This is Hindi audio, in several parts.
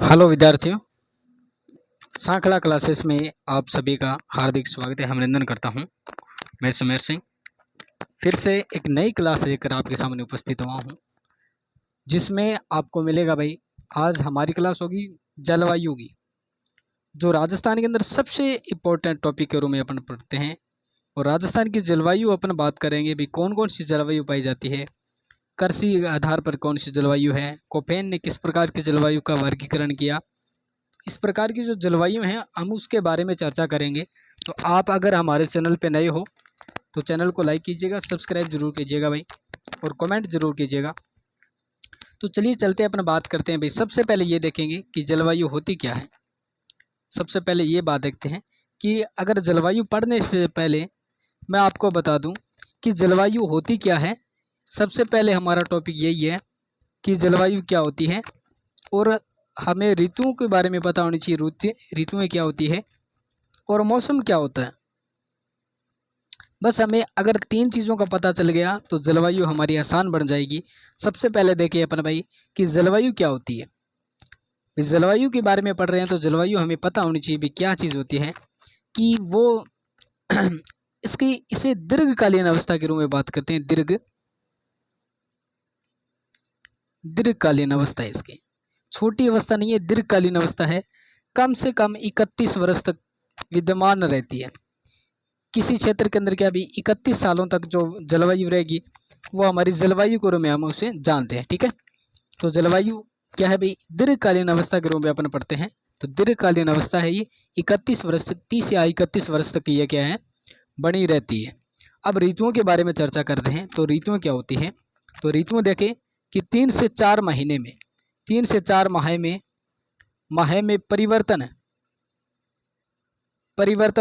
हेलो विद्यार्थियों, श्रृंखला क्लासेस में आप सभी का हार्दिक स्वागत है। अभिनंदन करता हूं। मैं समीर सिंह फिर से एक नई क्लास लेकर आपके सामने उपस्थित हुआ हूं, जिसमें आपको मिलेगा भाई। आज हमारी क्लास होगी जलवायु की, जो राजस्थान के अंदर सबसे इम्पोर्टेंट टॉपिक के रूप में अपन पढ़ते हैं। और राजस्थान की जलवायु अपन बात करेंगे भी, कौन कौन सी जलवायु पाई जाती है, कृषि आधार पर कौन सी जलवायु है, कोपेन ने किस प्रकार की जलवायु का वर्गीकरण किया। इस प्रकार की जो जलवायु हैं हम उसके बारे में चर्चा करेंगे। तो आप अगर हमारे चैनल पे नए हो तो चैनल को लाइक कीजिएगा, सब्सक्राइब जरूर कीजिएगा भाई, और कमेंट जरूर कीजिएगा। तो चलिए चलते हैं, अपना बात करते हैं भाई। सबसे पहले ये देखेंगे कि जलवायु होती क्या है। सबसे पहले ये बात देखते हैं कि अगर जलवायु पढ़ने से पहले मैं आपको बता दूं कि जलवायु होती क्या है। सबसे पहले हमारा टॉपिक यही है कि जलवायु क्या होती है, और हमें ऋतुओं के बारे में पता होनी चाहिए। ऋतुएं क्या होती है और मौसम क्या होता है। बस हमें अगर तीन चीज़ों का पता चल गया तो जलवायु हमारी आसान बन जाएगी। सबसे पहले देखिए अपन भाई कि जलवायु क्या होती है। इस जलवायु के बारे में पढ़ रहे हैं तो जलवायु हमें पता होनी चाहिए भी क्या चीज़ होती है कि वो इसकी इसे दीर्घकालीन अवस्था के रूप में बात करते हैं। दीर्घकालीन अवस्था है इसकी। छोटी अवस्था नहीं है, दीर्घकालीन अवस्था है। कम से कम 31 वर्ष तक विद्यमान रहती है। किसी क्षेत्र के अंदर क्या भी 31 सालों तक जो जलवायु रहेगी वो हमारी जलवायु के रूप में हम उसे जानते हैं। ठीक है, तो जलवायु क्या है भाई, दीर्घकालीन अवस्था के रूप में अपन पढ़ते हैं। तो दीर्घकालीन अवस्था है ये 31 वर्ष से 30 या 31 वर्ष तक ये क्या है, बनी रहती है। अब ऋतुओं के बारे में चर्चा करते हैं। तो ऋतुएं क्या होती है। तो ऋतुएं देखें कि 3 से 4 महीने में, 3 से 4 माह में परिवर्तन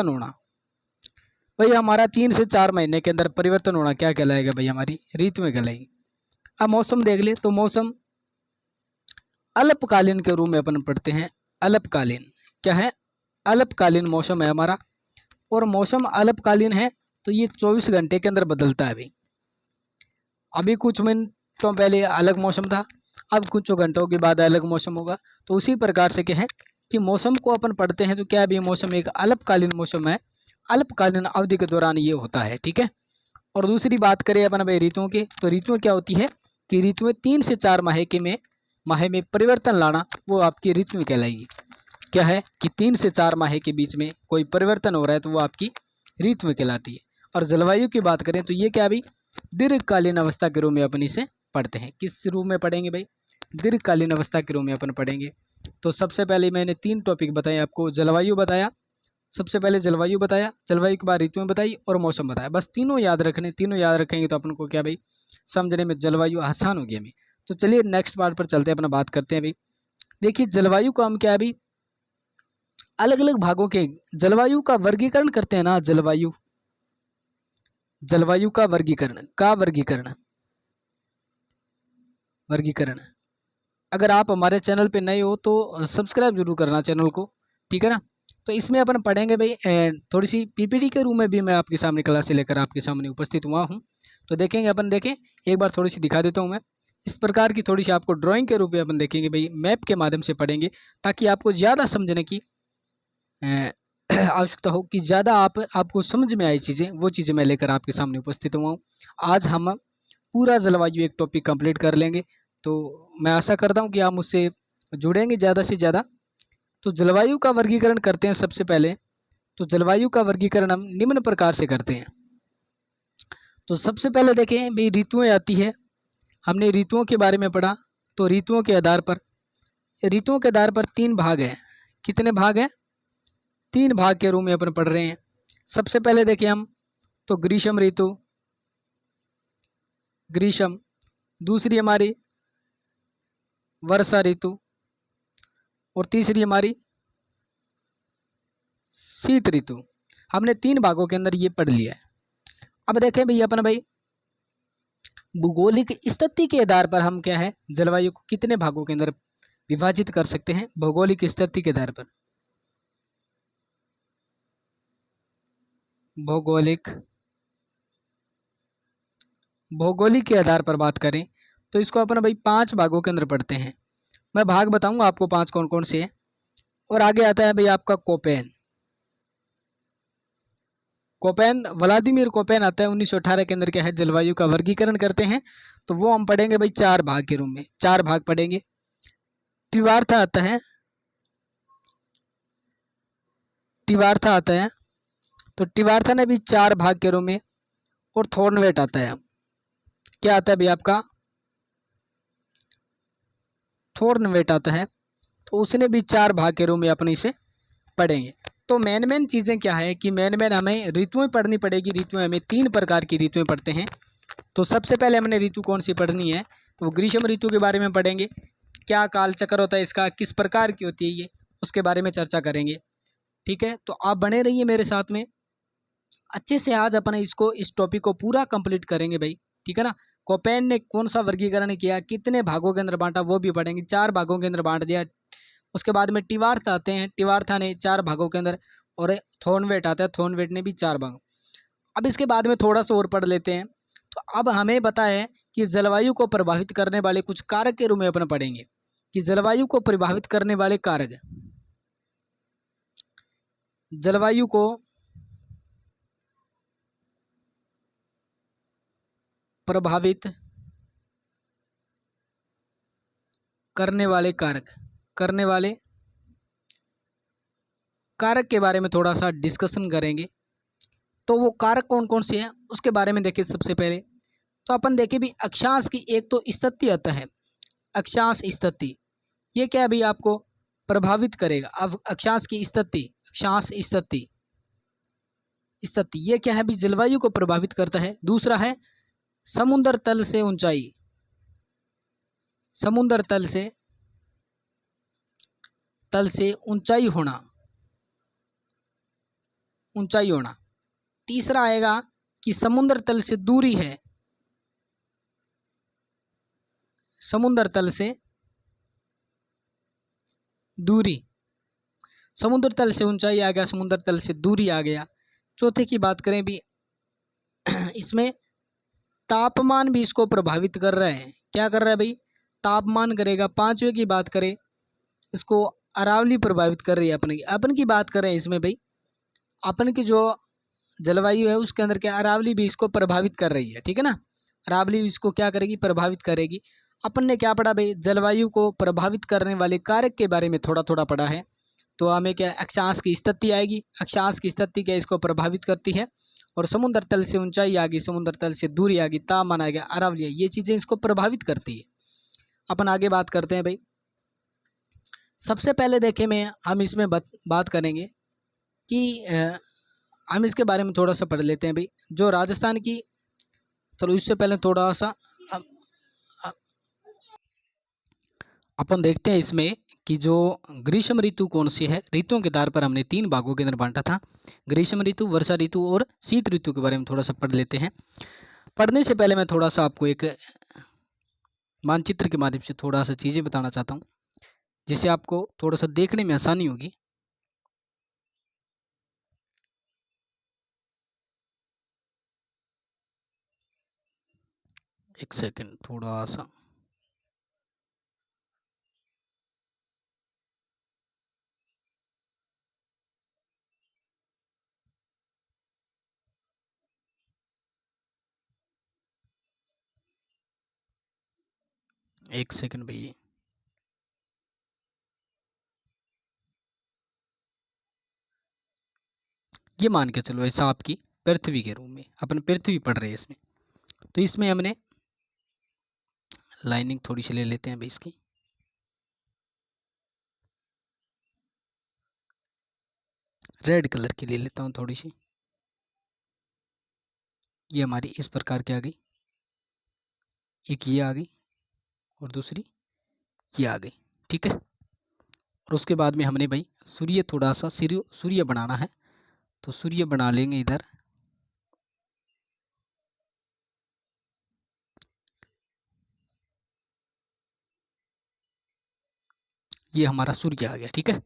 होना भाई। हमारा 3 से 4 महीने के अंदर परिवर्तन होना क्या कहलाएगा भाई, हमारी ऋतुएं कहलाएगी। अब मौसम देख ले तो मौसम अल्पकालीन के रूप में अपन पढ़ते हैं। अल्पकालीन क्या है, अल्पकालीन मौसम है हमारा। और मौसम अल्पकालीन है तो ये 24 घंटे के अंदर बदलता है भाई। अभी कुछ मिनटों पहले अलग मौसम था, अब कुछ घंटों के बाद अलग मौसम होगा। तो उसी प्रकार से क्या है कि मौसम को अपन पढ़ते हैं तो क्या भी मौसम एक अल्पकालीन मौसम है। अल्पकालीन अवधि के दौरान ये होता है। ठीक है, और दूसरी बात करें अपन भाई ऋतुओं की, तो ऋतुएं क्या होती है कि ऋतुएं 3 से 4 माह में परिवर्तन लाना, वो आपकी ऋतुएं कहलाएगी। क्या है कि 3 से 4 माह के बीच में कोई परिवर्तन हो रहा है तो वो आपकी ऋतुएं कहलाती है। और जलवायु की बात करें तो ये क्या भाई, दीर्घकालीन अवस्था के रूप में अपन इसे पढ़ते हैं। किस रूप में पढ़ेंगे भाई, दीर्घकालीन अवस्था के रूप में अपन पढ़ेंगे। तो सबसे पहले मैंने 3 टॉपिक बताए आपको। जलवायु बताया, सबसे पहले जलवायु बताया, जलवायु के बाद ऋतुएं बताई और मौसम बताया। बस तीनों याद रखने, तीनों याद रखेंगे तो अपन को क्या भाई, समझने में जलवायु आसान होगी हमें। तो चलिए नेक्स्ट पार्ट पर चलते हैं, अपना बात करते हैं भाई। देखिए जलवायु को हम क्या है भाई, अलग अलग भागों के जलवायु का वर्गीकरण करते हैं ना। जलवायु का वर्गीकरण। अगर आप हमारे चैनल पे नए हो तो सब्सक्राइब जरूर करना चैनल को, ठीक है ना। तो इसमें अपन पढ़ेंगे भाई थोड़ी सी पीपीटी के रूप में भी मैं आपके सामने क्लास लेकर आपके सामने उपस्थित हुआ हूँ। तो देखेंगे अपन, देखें एक बार थोड़ी सी दिखा देता हूँ मैं। इस प्रकार की थोड़ी सी आपको ड्राइंग के रूप में अपन देखेंगे भाई, मैप के माध्यम से पढ़ेंगे ताकि आपको ज़्यादा समझने की आवश्यकता हो, कि ज़्यादा आपको समझ में आई चीज़ें, वो चीज़ें मैं लेकर आपके सामने उपस्थित हुआ हूँ। आज हम पूरा जलवायु एक टॉपिक कंप्लीट कर लेंगे। तो मैं आशा करता हूँ कि आप मुझसे जुड़ेंगे ज़्यादा से ज़्यादा। तो जलवायु का वर्गीकरण करते हैं सबसे पहले। तो जलवायु का वर्गीकरण हम निम्न प्रकार से करते हैं। तो सबसे पहले देखें भाई, ऋतुएं आती है। हमने ऋतुओं के बारे में पढ़ा। तो ऋतुओं के आधार पर 3 भाग हैं। कितने भाग हैं, 3 भाग के रूप में अपन पढ़ रहे हैं। सबसे पहले देखें हम तो ग्रीष्म ऋतु, दूसरी हमारी वर्षा ऋतु, और तीसरी हमारी शीत ऋतु। हमने 3 भागों के अंदर ये पढ़ लिया है। अब देखें भाई अपन भाई, भौगोलिक स्थिति के आधार पर हम क्या है, जलवायु को कितने भागों के अंदर विभाजित कर सकते हैं। भौगोलिक स्थिति के आधार पर, भौगोलिक के आधार पर बात करें तो इसको अपन भाई 5 भागों के अंदर पढ़ते हैं। मैं भाग बताऊंगा आपको 5 कौन कौन से हैं। और आगे आता है भाई आपका कोपेन। कोपेन, व्लादिमीर कोपेन आता है 1918 के अंदर, क्या है, जलवायु का वर्गीकरण करते हैं। तो वो हम पढ़ेंगे भाई 4 भाग के रूप में, 4 भाग पढ़ेंगे। तिवार्था आता है, तिवार्था आता है, तो तिवार्था ने भी 4 भाग के रूप में। और थॉर्नवेट आता है, क्या आता है भाई आपका, थॉर्नवेट आता है, तो उसने भी 4 भाग के रूप में अपने इसे पढ़ेंगे। तो मेन चीज़ें क्या है कि मेन हमें ऋतुएं पढ़नी पड़ेगी। ऋतुएं हमें 3 प्रकार की ऋतुएं पढ़ते हैं। तो सबसे पहले हमने ऋतु कौन सी पढ़नी है, तो ग्रीष्म ऋतु के बारे में पढ़ेंगे। क्या काल चक्र होता है इसका, किस प्रकार की होती है ये, उसके बारे में चर्चा करेंगे। ठीक है, तो आप बने रहिए मेरे साथ में, अच्छे से आज अपन इस टॉपिक को पूरा कंप्लीट करेंगे भाई। ठीक है ना। कोपेन ने कौन सा वर्गीकरण किया, कितने भागों के अंदर बांटा, वो भी पढ़ेंगे। 4 भागों के अंदर बांट दिया। उसके बाद में टिवार्थ आते हैं, टिवार्था ने 4 भागों के अंदर। और थॉर्नवेट आता है, थॉर्नवेट ने भी 4 भाग। अब इसके बाद में थोड़ा सा और पढ़ लेते हैं। तो अब हमें पता है कि जलवायु को प्रभावित करने वाले कुछ कारक के रूप में अपन पढ़ेंगे कि जलवायु को प्रभावित करने वाले कारक, जलवायु को प्रभावित करने वाले कारक, करने वाले कारक के बारे में थोड़ा सा डिस्कशन करेंगे। तो वो कारक कौन कौन से हैं उसके बारे में देखिए। सबसे पहले तो अपन देखें भी अक्षांश की एक तो स्थिति आता है, अक्षांश स्थिति। ये क्या है भाई, आपको प्रभावित करेगा। अब अक्षांश की स्थिति, अक्षांश स्थिति, स्थिति ये क्या है भी, जलवायु को प्रभावित करता है। दूसरा है समुद्र तल से ऊंचाई, समुद्र तल से ऊंचाई होना, ऊंचाई होना। तीसरा आएगा कि समुद्र तल से दूरी है, समुद्र तल से दूरी, समुद्र तल से ऊंचाई आ गया, समुद्र तल से दूरी आ गया। चौथे की बात करें भी इसमें तापमान भी इसको प्रभावित कर रहा है। क्या कर रहा है भाई, तापमान करेगा। पांचवे की बात करें इसको अरावली प्रभावित कर रही है। अपन की बात करें इसमें भाई, अपन की जो जलवायु है उसके अंदर क्या, अरावली भी इसको प्रभावित कर रही है। ठीक है ना, अरावली इसको क्या करेगी, प्रभावित करेगी। अपन ने क्या पढ़ा भाई, जलवायु को प्रभावित करने वाले कारक के बारे में थोड़ा थोड़ा पढ़ा है। तो हमें क्या, अक्षांश की स्थिति आएगी, अक्षांश की स्थिति क्या इसको प्रभावित करती है। और समुद्र तल से ऊंचाई आ गई, समुद्र तल से दूरी आ गई, तापमान आ गया, अरावली, ये चीज़ें इसको प्रभावित करती है। अपन आगे बात करते हैं भाई। सबसे पहले देखे में हम इसमें बात करेंगे कि हम इसके बारे में थोड़ा सा पढ़ लेते हैं भाई। जो राजस्थान की, चलो इससे पहले थोड़ा सा अ- अ- अपन देखते हैं इसमें कि जो ग्रीष्म ऋतु कौन सी है। ऋतुओं के आधार पर हमने 3 भागों के अंदर बांटा था, ग्रीष्म ऋतु, वर्षा ऋतु और शीत ऋतु के बारे में थोड़ा सा पढ़ लेते हैं। पढ़ने से पहले मैं थोड़ा सा आपको एक मानचित्र के माध्यम से थोड़ा सा चीज़ें बताना चाहता हूँ, जिससे आपको थोड़ा सा देखने में आसानी होगी। एक सेकंड, थोड़ा सा, एक सेकंड भैया। ये मान के चलो ऐसा आपकी पृथ्वी के रूप में, अपन पृथ्वी पढ़ रहे हैं इसमें। तो इसमें हमने लाइनिंग थोड़ी सी ले लेते हैं भाई इसकी। रेड कलर की ले लेता हूँ थोड़ी सी। ये हमारी इस प्रकार की आ गई, एक ये आ गई और दूसरी ये आ गई। ठीक है। और उसके बाद में हमने भाई सूर्य, थोड़ा सा सूर्य बनाना है, तो सूर्य बना लेंगे इधर। ये हमारा सूर्य आ गया। ठीक है,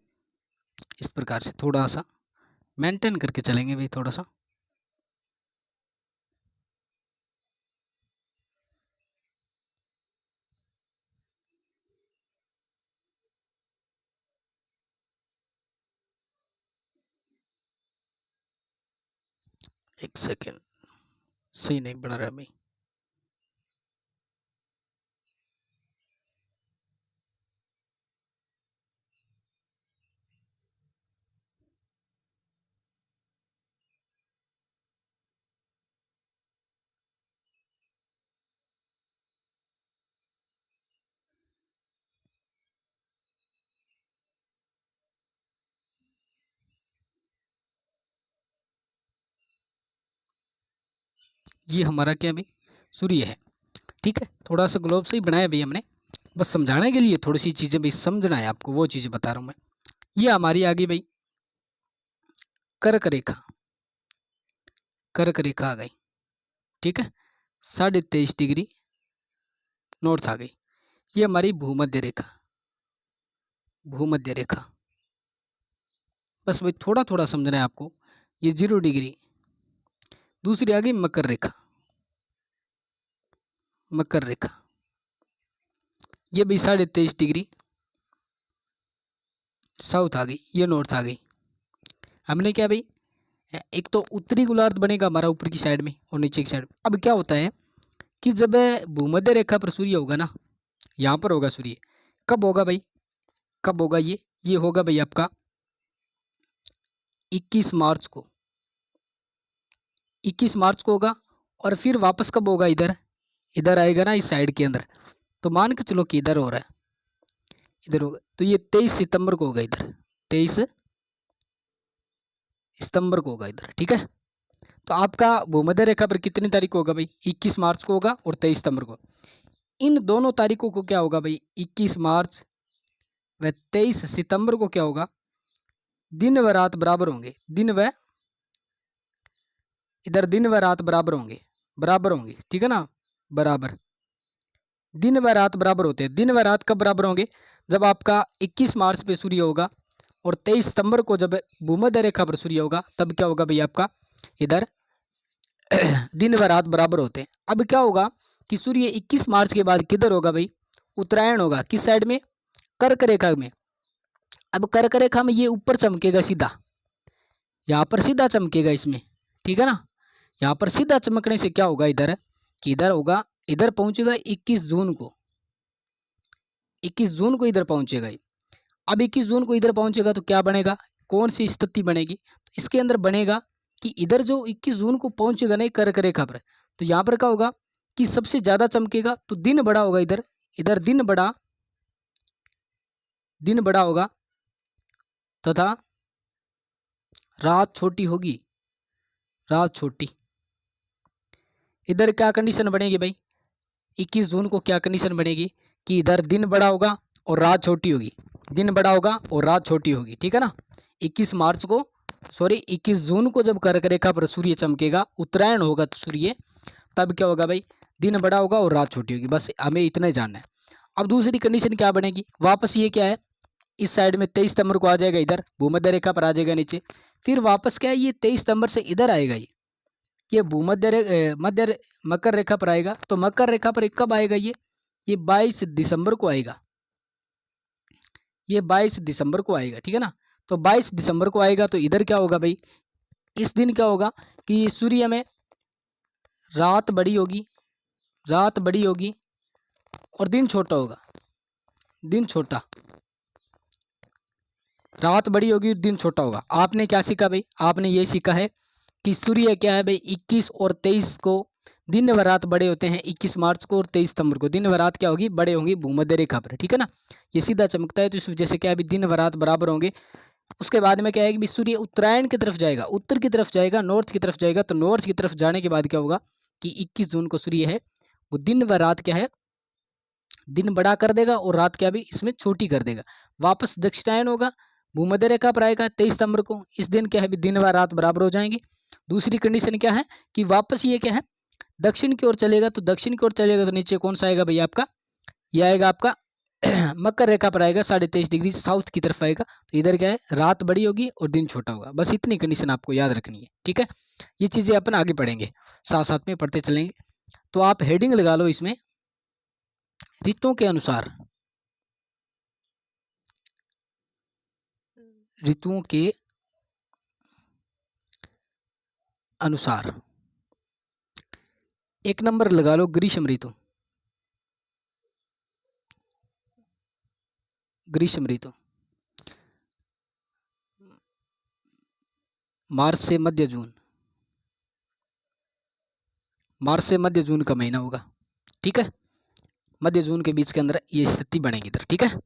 इस प्रकार से थोड़ा सा मेंटेन करके चलेंगे भाई थोड़ा सा। एक सेकेंड, सही नहीं बना रहा मैं। ये हमारा क्या भाई, सूर्य है। ठीक है, थोड़ा सा ग्लोब से ही बनाया भाई हमने, बस समझाने के लिए थोड़ी सी चीज़ें भाई समझना है आपको, वो चीज़ें बता रहा हूँ मैं। ये हमारी आगे भाई कर्क रेखा, कर्क रेखा आ गई। ठीक है, 23.5 डिग्री नॉर्थ आ गई। ये हमारी भूमध्य रेखा, भूमध्य रेखा, बस भाई थोड़ा थोड़ा समझना है आपको। ये 0 डिग्री, दूसरी आ गई मकर रेखा, मकर रेखा, ये भी 23.5 डिग्री साउथ आ गई, ये नॉर्थ आ गई। हमने क्या भाई, एक तो उत्तरी गोलार्ध बनेगा हमारा ऊपर की साइड में और नीचे की साइड में। अब क्या होता है कि जब भूमध्य रेखा पर सूर्य होगा ना, यहाँ पर होगा सूर्य, कब होगा भाई, कब होगा ये होगा भाई आपका 21 मार्च को, 21 मार्च को होगा। और फिर वापस कब होगा, इधर इधर आएगा ना इस साइड के अंदर, तो मान के चलो कि इधर हो रहा है, इधर होगा, तो ये 23 सितंबर को होगा इधर, 23 सितंबर को होगा इधर। ठीक है, तो आपका भूमध्य रेखा पर कितनी तारीख को होगा भाई, 21 मार्च को होगा और 23 सितंबर को। इन दोनों तारीखों को क्या होगा भाई, 21 मार्च व 23 सितंबर को क्या होगा, दिन व रात बराबर होंगे, दिन व, इधर दिन व रात बराबर होंगे, बराबर होंगे। ठीक है ना, बराबर, दिन व रात बराबर होते हैं। दिन व रात कब बराबर होंगे, जब आपका 21 मार्च पे सूर्य होगा और 23 सितंबर को जब भूमध्य रेखा पर सूर्य होगा, तब क्या होगा भाई आपका इधर दिन व रात बराबर होते हैं। अब क्या होगा कि सूर्य 21 मार्च के बाद किधर होगा भाई, उत्तरायण होगा, किस साइड में, कर्क रेखा में। अब कर्क रेखा में ये ऊपर चमकेगा सीधा, यहाँ पर सीधा चमकेगा इसमें। ठीक है ना, यहाँ पर सीधा चमकने से क्या होगा इधर, कि इधर होगा, इधर पहुंचेगा 21 जून को, 21 जून को इधर पहुंचेगा ये। अब 21 जून को इधर पहुंचेगा तो क्या बनेगा, कौन सी स्थिति बनेगी, तो इसके अंदर बनेगा कि इधर जो 21 जून को पहुंचेगा ना कर्क रेखा पर, तो यहाँ पर क्या होगा कि सबसे ज़्यादा चमकेगा, तो दिन बड़ा होगा इधर, इधर दिन बड़ा, दिन बड़ा होगा तथा रात छोटी होगी, रात छोटी। इधर क्या कंडीशन बनेगी भाई, 21 जून को क्या कंडीशन बनेगी कि इधर दिन बड़ा होगा और रात छोटी होगी, दिन बड़ा होगा और रात छोटी होगी। ठीक है ना, 21 मार्च को, सॉरी 21 जून को जब कर्क रेखा पर सूर्य चमकेगा, उत्तरायण होगा तो सूर्य, तब क्या होगा भाई, दिन बड़ा होगा और रात छोटी होगी। बस हमें इतना ही जानना है। अब दूसरी कंडीशन क्या बनेगी, वापस ये क्या है, इस साइड में 23 सितंबर को आ जाएगा, इधर भूमध्य रेखा पर आ जाएगा नीचे, फिर वापस क्या है ये 23 सितंबर से इधर आएगा, ये मकर रेखा पर आएगा। तो मकर रेखा पर कब आएगा ये 22 दिसंबर को आएगा, ये 22 दिसंबर को आएगा। ठीक है ना, तो 22 दिसंबर को आएगा तो इधर क्या होगा भाई, इस दिन क्या होगा कि सूर्य में रात बड़ी होगी, रात बड़ी होगी और दिन छोटा होगा, दिन छोटा, रात बड़ी होगी दिन छोटा होगा। आपने क्या सीखा भाई, आपने ये सीखा है कि सूर्य क्या है भाई 21 और 23 को दिन व रात बड़े होते हैं, 21 मार्च को और 23 सितंबर को दिन व रात क्या होगी, बड़े होंगी भूमध्य रेखा पर। ठीक है ना, ये सीधा चमकता है तो इस वजह से क्या है दिन व रात बराबर होंगे। उसके बाद में क्या है कि सूर्य उत्तरायण की तरफ जाएगा, उत्तर की तरफ जाएगा, नॉर्थ की तरफ जाएगा, तो नॉर्थ की तरफ जाने के बाद क्या होगा कि 21 जून को सूर्य है वो दिन व रात क्या है, दिन बड़ा कर देगा और रात क्या भी इसमें छोटी कर देगा। वापस दक्षिणायन होगा, भूमध्य रेखा पर आएगा 23 सितंबर को, इस दिन क्या है दिन व रात बराबर हो जाएंगे। दूसरी कंडीशन क्या है कि वापस ये क्या है दक्षिण की ओर चलेगा, तो दक्षिण की ओर चलेगा तो नीचे कौन सा आएगा भैया आपका, ये आएगा आपका मकर रेखा पर आएगा, 23.5 डिग्री साउथ की तरफ आएगा, तो इधर क्या है रात बड़ी होगी और दिन छोटा होगा। बस इतनी कंडीशन आपको याद रखनी है। ठीक है, ये चीज़ें अपन आगे पढ़ेंगे, साथ साथ में पढ़ते चलेंगे। तो आप हेडिंग लगा लो इसमें, ऋतुओं के अनुसार, ऋतुओं के अनुसार। एक नंबर लगा लो ग्रीष्म ऋतु। ग्रीष्म ऋतु मार्च से मध्य जून, मार्च से मध्य जून का महीना होगा, ठीक है। मध्य जून के बीच के अंदर ये स्थिति बनेगी इधर, ठीक है।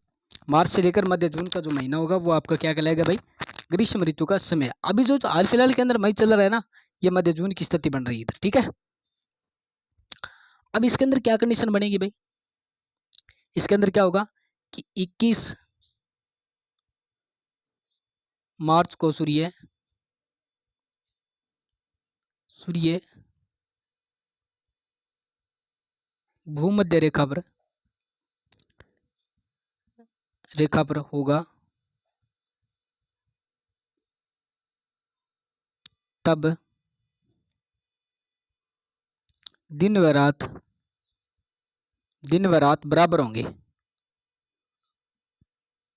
मार्च से लेकर मध्य जून का जो महीना होगा वो आपका क्या कहलाएगा भाई, ग्रीष्म ऋतु का समय। अभी जो हाल फिलहाल के अंदर मई चल रहा है ना, ये मध्य जून की स्थिति बन रही है इधर, ठीक है। अब इसके अंदर क्या कंडीशन बनेगी भाई, इसके अंदर क्या होगा कि 21 मार्च को सूर्य भूमध्य रेखा पर होगा, तब दिन व रात बराबर होंगे,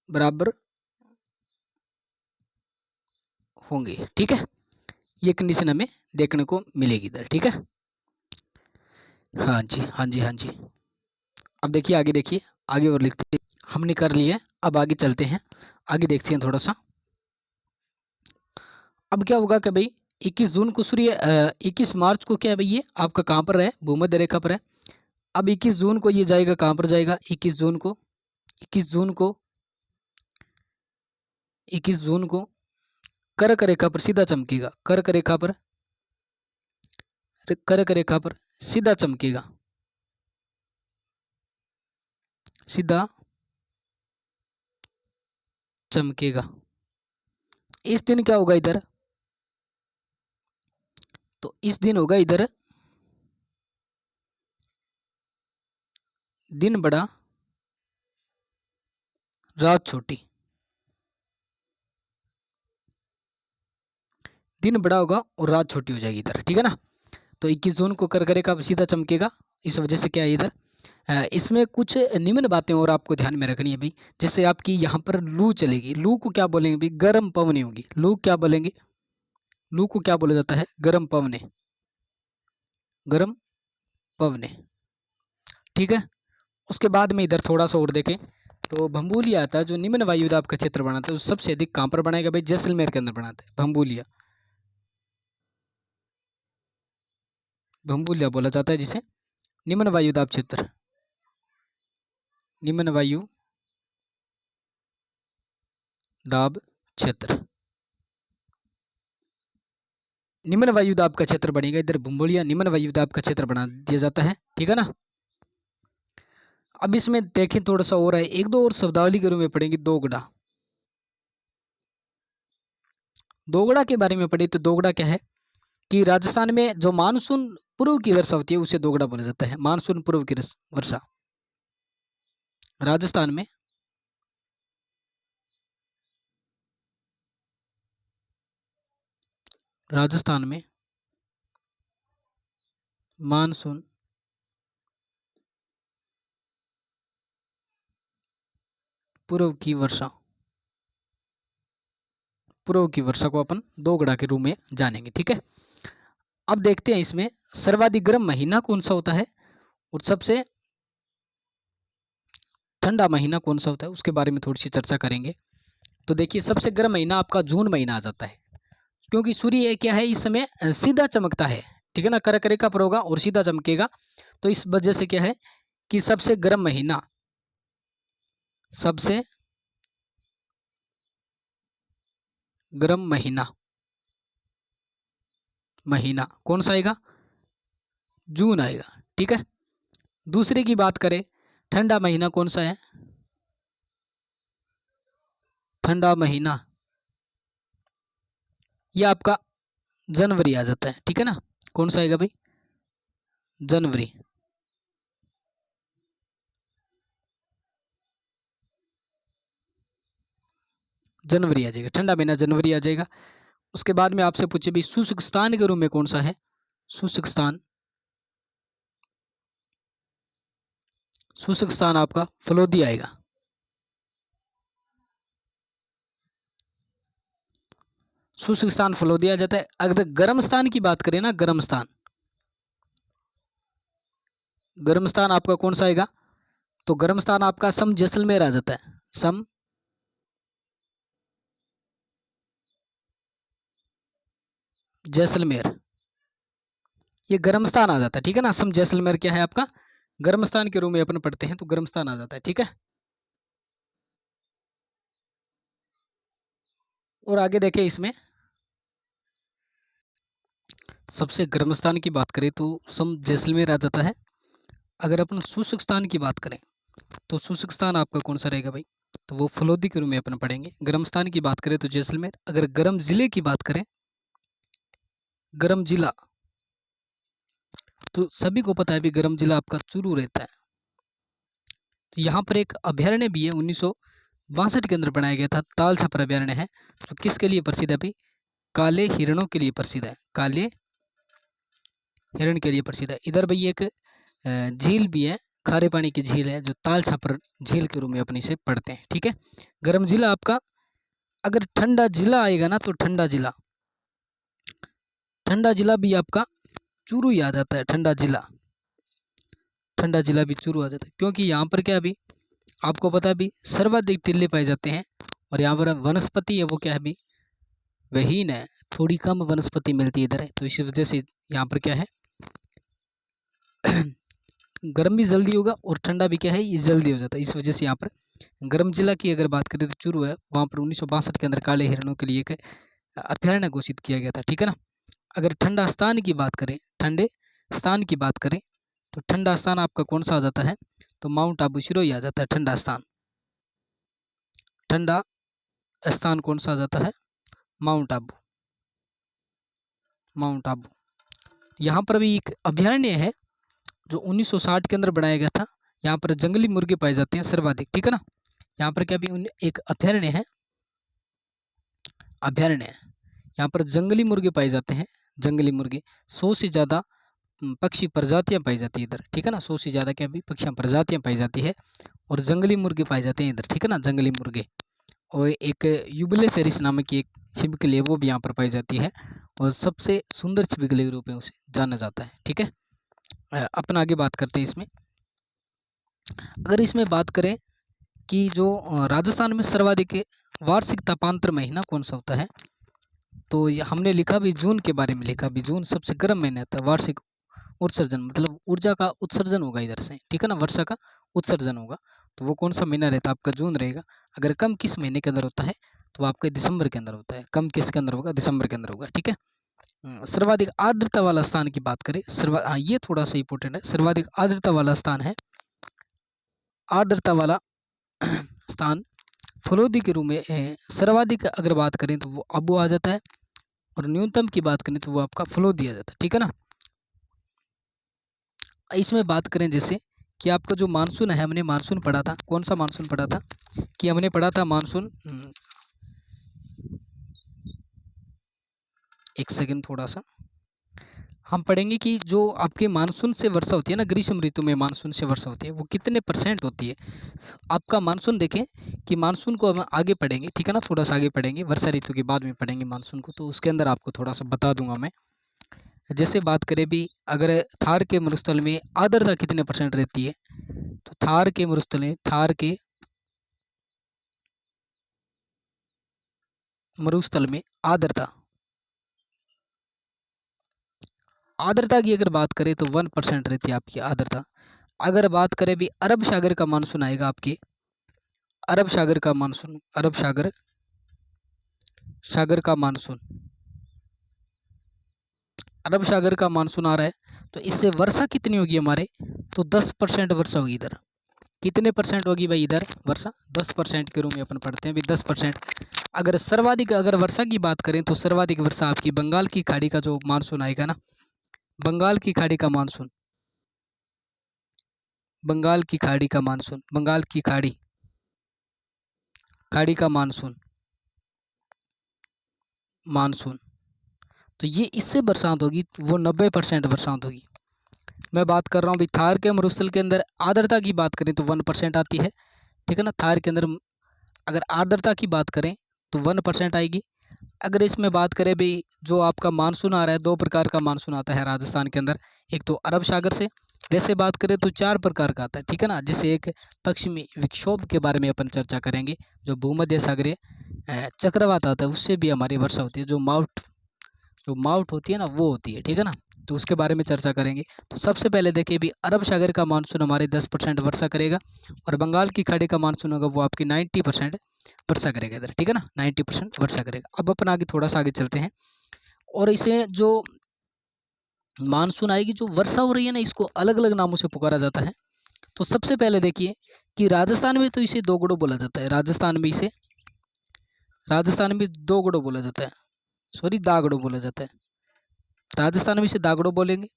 बराबर होंगे, ठीक है। ये कंडीशन हमें देखने को मिलेगी इधर, ठीक है। हाँ जी, हाँ जी, हाँ जी। अब देखिए आगे, देखिए आगे और लिखते हैं, हमने कर लिए। अब आगे चलते हैं, आगे देखते हैं थोड़ा सा। अब क्या होगा कि भाई 21 जून को सूर्य 21 मार्च को क्या है भाई, ये आपका कहाँ पर है, भूमध्य रेखा पर है। अब 21 जून को ये जाएगा कहाँ पर जाएगा, 21 जून को 21 जून को 21 जून को कर्क रेखा पर सीधा चमकेगा, कर्क रेखा पर, कर्क रेखा पर सीधा चमकेगा, सीधा चमकेगा। इस दिन क्या होगा इधर, तो इस दिन होगा इधर दिन बड़ा रात छोटी, दिन बड़ा होगा और रात छोटी हो जाएगी इधर, ठीक है ना। तो 21 जून को कर्क रेखा पर सीधा चमकेगा, इस वजह से क्या है इधर इसमें कुछ निम्न बातें और आपको ध्यान में रखनी है भाई। जैसे आपकी यहाँ पर लू चलेगी, लू को क्या बोलेंगे भाई, गर्म पवनें होगी। लू क्या बोलेंगे, लू को क्या बोला जाता है, गर्म पवनें, गर्म पवनें, ठीक है। उसके बाद में इधर थोड़ा सा और देखें तो भंबूलिया आता है, जो निम्न वायुदाब का क्षेत्र बनाता है, वो सबसे अधिक कहाँ पर बनाएगा भाई, जैसलमेर के अंदर बनाता है भंबूलिया, भंबूलिया बोला जाता है जिसे, निम्न वायुदाब क्षेत्र, निम्न वायु दाब क्षेत्र, निम्न वायुदाब का क्षेत्र बनेगा इधर भंबूलिया, निम्न वायुदाब का क्षेत्र बना दिया जाता है, ठीक है ना। अब इसमें देखें थोड़ा सा और है, एक दो और शब्दावली के रूप में पढ़ेंगे। दोगड़ा, दोगड़ा के बारे में पढ़े तो दोगड़ा क्या है कि राजस्थान में जो मानसून पूर्व की वर्षा होती है उसे दोगड़ा बोला जाता है। मानसून पूर्व की वर्षा राजस्थान में, राजस्थान में मानसून पूर्व की वर्षा, पूर्व की वर्षा को अपन दोगड़ा के रूप में जानेंगे, ठीक है। अब देखते हैं इसमें सर्वाधिक गर्म महीना कौन सा होता है और सबसे ठंडा महीना कौन सा होता है, उसके बारे में थोड़ी सी चर्चा करेंगे। तो देखिए सबसे गर्म महीना आपका जून महीना आ जाता है, क्योंकि सूर्य क्या है इस समय सीधा चमकता है, ठीक है ना, कर्क रेखा पर होगा और सीधा चमकेगा। तो इस वजह से क्या है कि सबसे गर्म महीना, सबसे गर्म महीना, महीना कौन सा आएगा, जून आएगा, ठीक है। दूसरे की बात करें, ठंडा महीना कौन सा है, ठंडा महीना ये आपका जनवरी आ जाता है, ठीक है ना। कौन सा आएगा भाई, जनवरी, जनवरी आ जाएगा, ठंडा महीना जनवरी आ जाएगा। उसके बाद में आपसे पूछे भाई शुष्क स्थान के रूप में कौन सा है, शुष्क स्थान, शुष्क स्थान आपका फलोदी आएगा, शुष्क स्थान फलोदी आ जाता है। अगर गर्म स्थान की बात करें ना, गर्म स्थान आपका कौन सा आएगा? तो गर्म स्थान आपका सम जैसलमेर आ जाता है। सम जैसलमेर, ये गर्म स्थान आ जाता है, ठीक है ना। सम जैसलमेर क्या है आपका? गर्म स्थान के रूप में अपन पढ़ते हैं, तो गर्म स्थान आ जाता है, ठीक है। और आगे देखें, इसमें सबसे गर्म स्थान की बात करें तो सम जैसलमेर आ जाता है। अगर अपन शुष्क स्थान की बात करें तो शुष्क स्थान आपका कौन सा रहेगा भाई? तो वो फलोदी के रूप में अपन पढ़ेंगे। गर्म स्थान की बात करें तो जैसलमेर। अगर गर्म जिले की बात करें, गर्म जिला, तो सभी को पता है भी गर्म जिला आपका चूरू रहता है। तो यहाँ पर एक अभ्यारण्य भी है, 1962 के अंदर बनाया गया था, ताल छापर अभ्यारण्य है। तो किसके लिए प्रसिद्ध है भाई? काले हिरणों के लिए प्रसिद्ध है, काले हिरण के लिए प्रसिद्ध है। इधर भाई एक झील भी है, खारे पानी की झील है, जो ताल छापर झील के रूप में अपनी से पढ़ते हैं, ठीक है। गर्म जिला आपका, अगर ठंडा जिला आएगा ना, तो ठंडा जिला भी आपका चूरू ही आ जाता है। ठंडा जिला भी चूरू आ जाता है, क्योंकि यहाँ पर क्या अभी आपको पता है भी सर्वाधिक टिल्ले पाए जाते हैं। और यहाँ पर वनस्पति है वो क्या है भी वहीन है, थोड़ी कम वनस्पति मिलती है इधर है। तो इस वजह से यहाँ पर क्या है गर्म भी जल्दी होगा और ठंडा भी क्या है, ये जल्दी हो जाता है। इस वजह से यहाँ पर गर्म जिला की अगर बात करें तो चूरू है। वहाँ पर 1962 के अंदर काले हिरणों के लिए एक अभ्यारण्य घोषित किया गया था, ठीक है ना। अगर ठंडा स्थान की बात करें, ठंडे स्थान की बात करें, तो ठंडा स्थान आपका कौन सा आ जाता है? तो माउंट आबू सिरोही आ जाता है। ठंडा स्थान कौन सा आ जाता है? माउंट आबू। यहाँ पर भी एक अभ्यारण्य है जो 1960 के अंदर बनाया गया था। यहाँ पर जंगली मुर्गे पाए जाते हैं सर्वाधिक, ठीक है ना। यहाँ पर क्या भी एक अभ्यारण्य है, यहाँ पर जंगली मुर्गे पाए जाते हैं। जंगली मुर्गे 100 से ज़्यादा पक्षी प्रजातियां पाई जाती है इधर, ठीक है ना। 100 से ज़्यादा क्या भी पक्षी प्रजातियां पाई जाती है और जंगली मुर्गे पाए जाते हैं इधर, ठीक है ना, जंगली मुर्गे। और एक यूबले फेरिस नामक की एक छिपकली है, वो भी यहाँ पर पाई जाती है और सबसे सुंदर छिपकली के रूप में उसे जाना जाता है, ठीक है। अपन आगे बात करते हैं इसमें। अगर इसमें बात करें कि जो राजस्थान में सर्वाधिक वार्षिक तापांतर महीना कौन सा होता है, तो हमने लिखा भी जून के बारे में लिखा भी। जून सबसे गर्म महीना होता है। वार्षिक उत्सर्जन मतलब ऊर्जा का उत्सर्जन होगा इधर से, ठीक है ना, वर्षा का उत्सर्जन होगा। तो वो कौन सा महीना रहता है आपका? जून रहेगा। अगर कम किस महीने के अंदर होता है, तो आपका दिसंबर के अंदर होता है। कम किसके अंदर होगा? दिसंबर के अंदर होगा, ठीक है। सर्वाधिक आर्द्रता वाला स्थान की बात करें, ये थोड़ा सा इंपॉर्टेंट है। सर्वाधिक आर्द्रता वाला स्थान है, आर्द्रता वाला स्थान फलोदी के रूप में सर्वाधिक अगर बात करें तो वो आबू आ जाता है, और न्यूनतम की बात करें तो वो आपका फलोदी आ जाता है, ठीक है ना। इसमें बात करें जैसे कि आपका जो मानसून है, हमने मानसून पढ़ा था। कौन सा मानसून पढ़ा था? कि हमने पढ़ा था मानसून, एक सेकंड थोड़ा सा हम पढ़ेंगे कि जो आपके मानसून से वर्षा होती है ना, ग्रीष्म ऋतु में मानसून से वर्षा होती है, वो कितने % होती है आपका मानसून। देखें कि मानसून को हम आगे पढ़ेंगे, ठीक है ना, थोड़ा सा आगे पढ़ेंगे, वर्षा ऋतु के बाद में पढ़ेंगे मानसून को। तो उसके अंदर आपको थोड़ा सा बता दूंगा मैं। जैसे बात करें भी, अगर थार के मरुस्थल में आर्द्रता कितने % रहती है, तो थार के मरुस्थल में आर्द्रता की अगर बात करें तो 1% रहती है आपकी आर्द्रता। अगर बात करें भी अरब सागर का मानसून आएगा आपके, अरब सागर का मानसून आ रहा है, तो इससे वर्षा कितनी होगी हमारे? तो 10% वर्षा होगी इधर। कितने % होगी भाई इधर वर्षा? 10% के रूप में अपन पढ़ते हैं भी 10%। अगर सर्वाधिक अगर वर्षा की बात करें तो सर्वाधिक वर्षा आपकी बंगाल की खाड़ी का जो मानसून आएगा ना, बंगाल की खाड़ी का मानसून, खाड़ी का मानसून, तो ये इससे बरसात होगी, वो 90% बरसात होगी। मैं बात कर रहा हूँ भी थार के मरुस्थल के अंदर आर्द्रता की बात करें तो 1% आती है, ठीक है ना। थार के अंदर अगर आर्द्रता की बात करें तो 1% आएगी। अगर इसमें बात करें भी, जो आपका मानसून आ रहा है, दो प्रकार का मानसून आता है राजस्थान के अंदर। एक तो अरब सागर से, वैसे बात करें तो चार प्रकार का आता है, ठीक है ना। जैसे एक पश्चिमी विक्षोभ के बारे में अपन चर्चा करेंगे, जो भूमध्य सागरीय चक्रवात आता है, उससे भी हमारी वर्षा होती है। जो माउट होती है ना, वो होती है, ठीक है ना। तो उसके बारे में चर्चा करेंगे। तो सबसे पहले देखिए भी, अरब सागर का मानसून हमारे 10% वर्षा करेगा, और बंगाल की खाड़ी का मानसून होगा वो आपकी 90% वर्षा करेगा इधर, ठीक है ना, 90% वर्षा करेगा। अब अपन आगे थोड़ा सा आगे चलते हैं, और इसे जो मानसून आएगी, जो वर्षा हो रही है ना, इसको अलग अलग नामों से पुकारा जाता है। तो सबसे पहले देखिए कि राजस्थान में तो इसे दोगड़ो बोला जाता है, राजस्थान में दोगड़ो बोला जाता है, सॉरी दागड़ो बोला जाता है। राजस्थान में इसे दागड़ो बोलेंगे।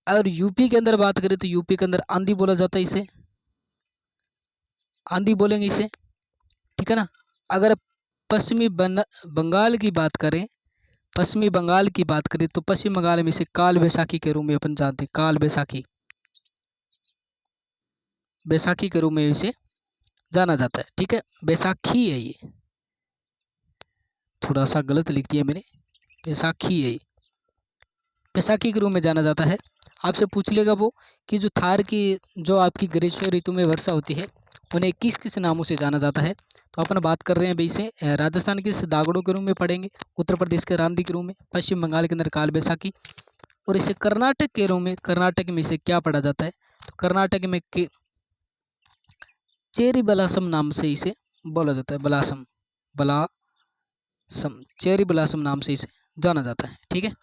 और यूपी के अंदर बात करें तो यूपी के अंदर आंधी बोला जाता है, इसे आंधी बोलेंगे इसे, ठीक है ना। अगर पश्चिमी बंगाल की बात करें, पश्चिमी बंगाल की बात करें तो पश्चिम बंगाल में इसे काल बैसाखी के रूप में अपन जानते हैं, काल बैसाखी, बैसाखी के रूप में इसे जाना जाता है, ठीक है। बैसाखी है ये, थोड़ा सा गलत लिख दिया मैंने, बैसाखी है ये, बैसाखी के रूप में जाना जाता है। आपसे पूछ लेगा वो कि जो थार की, जो आपकी ग्रीष्म ऋतु में वर्षा होती है, उन्हें किस किस नामों से जाना जाता है। तो अपन बात कर रहे हैं भाई इसे राजस्थान के इस दागड़ों के रूप में पढ़ेंगे, उत्तर प्रदेश के रांदी के रूप में, पश्चिम बंगाल के अंदर काल बैसाखी, और इसे कर्नाटक के रूप में, कर्नाटक में इसे क्या पढ़ा जाता है, तो कर्नाटक में चेरी बलासम नाम से इसे बोला जाता है, बलासम, चेरी बलासम नाम से इसे जाना जाता है, ठीक है।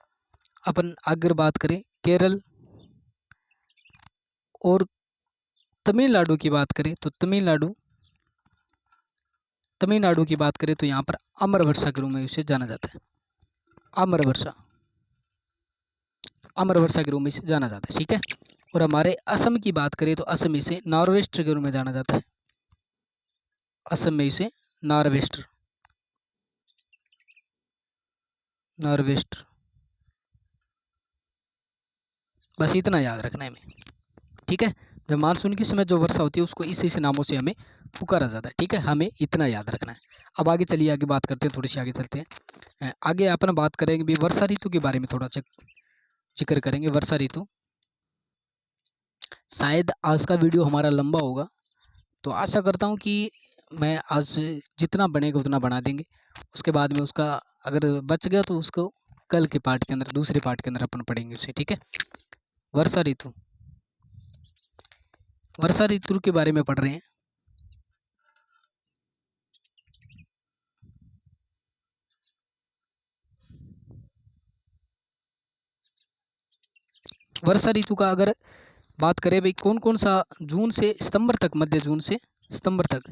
अपन अगर बात करें केरल और तमिलनाडु की बात करें तो तमिलनाडु की बात करें तो यहाँ पर अमर वर्षा के रूप में इसे जाना जाता है, अमर वर्षा के रूप में इसे जाना जाता है, ठीक है। और हमारे असम की बात करें तो असम इसे नॉर्वेस्टर के रूप में जाना जाता है, असम में इसे नॉर्वेस्टर, बस इतना याद रखना है हमें, ठीक है। जब मानसून के समय जो वर्षा होती है उसको इस नामों से हमें पुकारा जाता है, ठीक है, हमें इतना याद रखना है। अब आगे चलिए, आगे बात करते हैं, थोड़ी सी आगे चलते हैं। आगे अपन बात करेंगे भी वर्षा ऋतु के बारे में, थोड़ा जिक्र करेंगे वर्षा ऋतु। शायद आज का वीडियो हमारा लंबा होगा, तो आशा करता हूँ कि मैं आज जितना बनेगा उतना बना देंगे। उसके बाद में उसका अगर बच गया तो उसको कल के पार्ट के अंदर, दूसरे पार्ट के अंदर अपन पढ़ेंगे उसे, ठीक है। वर्षा ऋतु के बारे में पढ़ रहे हैं। वर्षा ऋतु का अगर बात करें भाई, कौन कौन सा, जून से सितंबर तक, मध्य जून से सितंबर तक,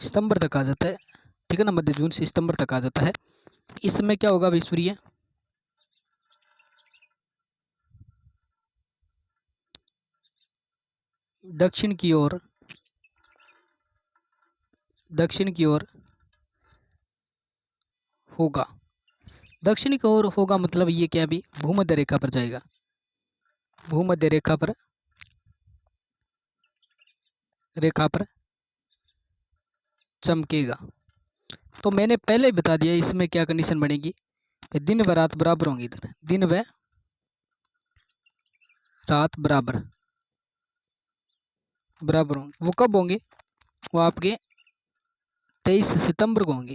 सितंबर तक आ जाता है, ठीक है ना, मध्य जून से सितंबर तक आ जाता है। इस समय क्या होगा भाई, सूर्य दक्षिण की ओर होगा, दक्षिण की ओर होगा, मतलब ये क्या भी भूमध्य रेखा पर जाएगा, भूमध्य रेखा पर चमकेगा। तो मैंने पहले ही बता दिया इसमें क्या कंडीशन बनेगी, दिन व रात बराबर होंगी, इधर दिन व रात बराबर होंगे। वो कब होंगे, वो आपके 23 सितंबर को होंगे,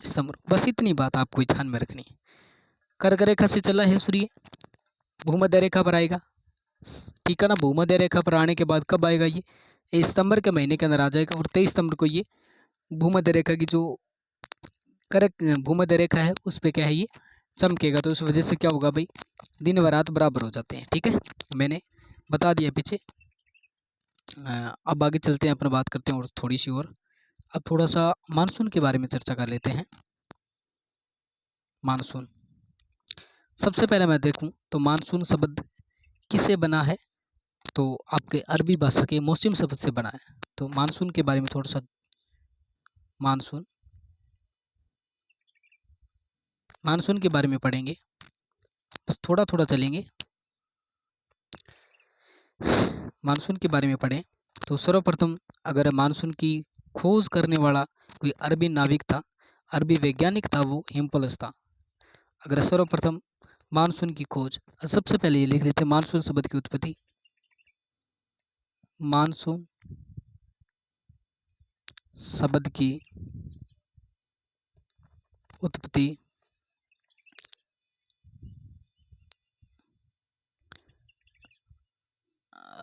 सितंबर। बस इतनी बात आपको ध्यान में रखनी है। कर्क रेखा से चला है सूर्य, भूमध्य रेखा पर आएगा, ठीक है ना। भूमध्य रेखा पर आने के बाद कब आएगा, ये सितंबर के महीने के अंदर आ जाएगा, और 23 सितंबर को ये भूमध्य रेखा की जो कर्क भूमध्य रेखा है उस पे क्या है, ये चमकेगा। तो उस वजह से क्या होगा भाई, दिन व रात बराबर हो जाते हैं, ठीक है, मैंने बता दिया पीछे। अब आगे चलते हैं, अपन बात करते हैं और थोड़ी सी और। अब थोड़ा सा मानसून के बारे में चर्चा कर लेते हैं। मानसून, सबसे पहले मैं देखूं तो मानसून शब्द किससे बना है, तो आपके अरबी भाषा के मौसम शब्द से बना है। तो मानसून के बारे में थोड़ा सा, मानसून मानसून के बारे में पढ़ेंगे, बस थोड़ा थोड़ा चलेंगे। मानसून के बारे में पढ़ें तो सर्वप्रथम अगर मानसून की खोज करने वाला कोई अरबी नाविक था, अरबी वैज्ञानिक था, वो हिम्पलस था। अगर सर्वप्रथम मानसून की खोज, सबसे पहले ये लिख लेते हैं मानसून शब्द की उत्पत्ति। मानसून शब्द की उत्पत्ति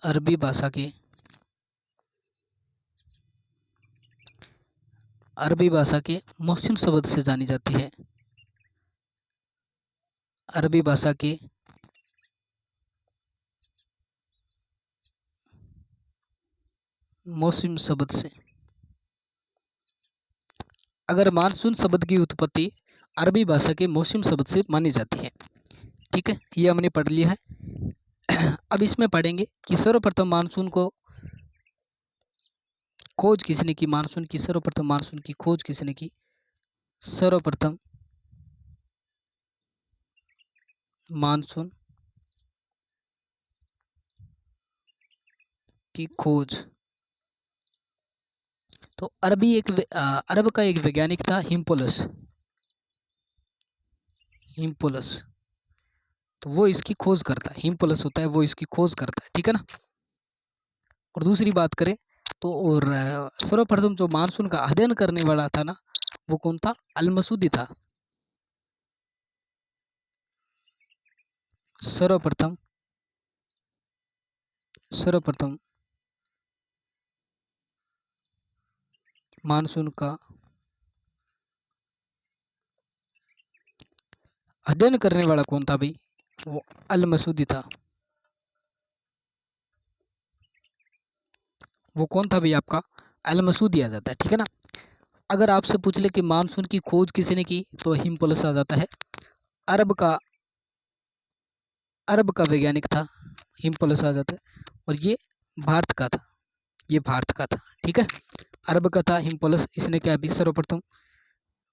अरबी भाषा के मौसम शब्द से जानी जाती है। अरबी भाषा के मौसम शब्द से। अगर मानसून शब्द की उत्पत्ति अरबी भाषा के मौसम शब्द से मानी जाती है, ठीक है, ये हमने पढ़ लिया है। अब इसमें पढ़ेंगे कि सर्वप्रथम मानसून को खोज किसने की, सर्वप्रथम मानसून की खोज किसने की। सर्वप्रथम मानसून की खोज तो अरब का एक वैज्ञानिक था हिम्पोलस। तो वो इसकी खोज करता है, हिम्पोलस होता है वो इसकी खोज करता है, ठीक है ना। और दूसरी बात करें तो और सर्वप्रथम जो मानसून का अध्ययन करने वाला था ना, वो कौन था, अल-मसूदी था। सर्वप्रथम मानसून का अध्ययन करने वाला कौन था भाई, वो अल-मसूदी था। वो कौन था भाई, आपका अल-मसूदी आ जाता है, ठीक है ना। अगर आपसे पूछ ले कि मानसून की खोज किसने की, तो हिम्पोलस आ जाता है। अरब का वैज्ञानिक था, हिम्पोलस आ जाता है। और ये भारत का था, ठीक है। अरब का था हिम्पोलस, इसने क्या भी सर्वप्रथम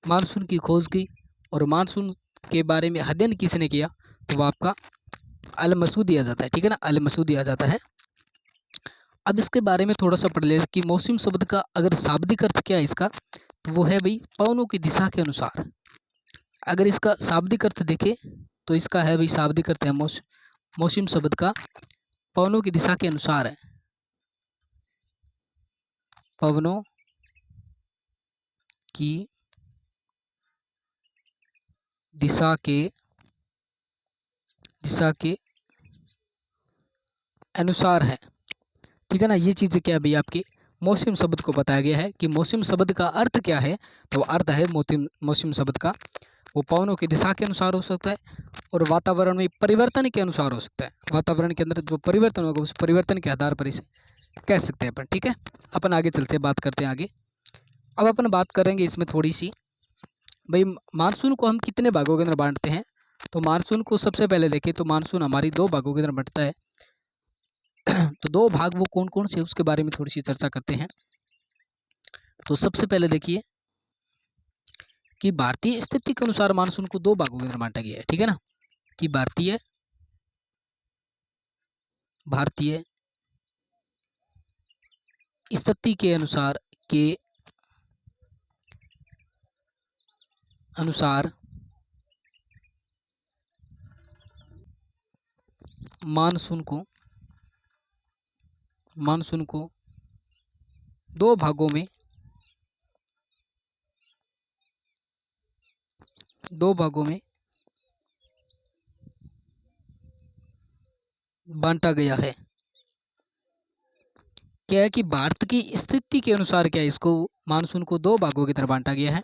मानसून की खोज की। और मानसून के बारे में अध्ययन किसने किया, तो वो आपका अल-मसूदी आ जाता है, ठीक है ना, अल-मसूदी आ जाता है। अब इसके बारे में थोड़ा सा पढ़ ले कि मौसम शब्द का अगर शाब्दिक अर्थ क्या है इसका, तो वो है भाई पवनों की दिशा के अनुसार। अगर इसका शाब्दिक अर्थ देखें तो इसका है भाई, शाब्दिक अर्थ है मौसम शब्द का पवनों की दिशा के अनुसार है। पवनों की दिशा के अनुसार है, ठीक है ना। ये चीज़ें क्या है भाई, आपके मौसम शब्द को बताया गया है कि मौसम शब्द का अर्थ क्या है। तो अर्थ है मौसम शब्द का वो पवनों की दिशा के अनुसार हो सकता है और वातावरण में परिवर्तन के अनुसार हो सकता है। वातावरण के अंदर जो परिवर्तन होगा उस परिवर्तन के आधार पर इसे कह सकते हैं अपन, ठीक है। अपन आगे चलते हैं, बात करते हैं आगे। अब अपन बात करेंगे इसमें थोड़ी सी भाई, मानसून को हम कितने भागों के अंदर बांटते हैं। तो मानसून को सबसे पहले देखें तो मानसून हमारी 2 भागों के अंदर बंटता है। तो 2 भाग वो कौन कौन से, उसके बारे में थोड़ी सी चर्चा करते हैं। तो सबसे पहले देखिए कि भारतीय स्थिति के अनुसार मानसून को 2 भागों के अंदर बांटा गया है, ठीक है ना। कि भारतीय स्थिति के अनुसार मानसून को 2 भागों में बांटा गया है। क्या है कि भारत की स्थिति के अनुसार क्या है, इसको मानसून को 2 भागों की तरह बांटा गया है।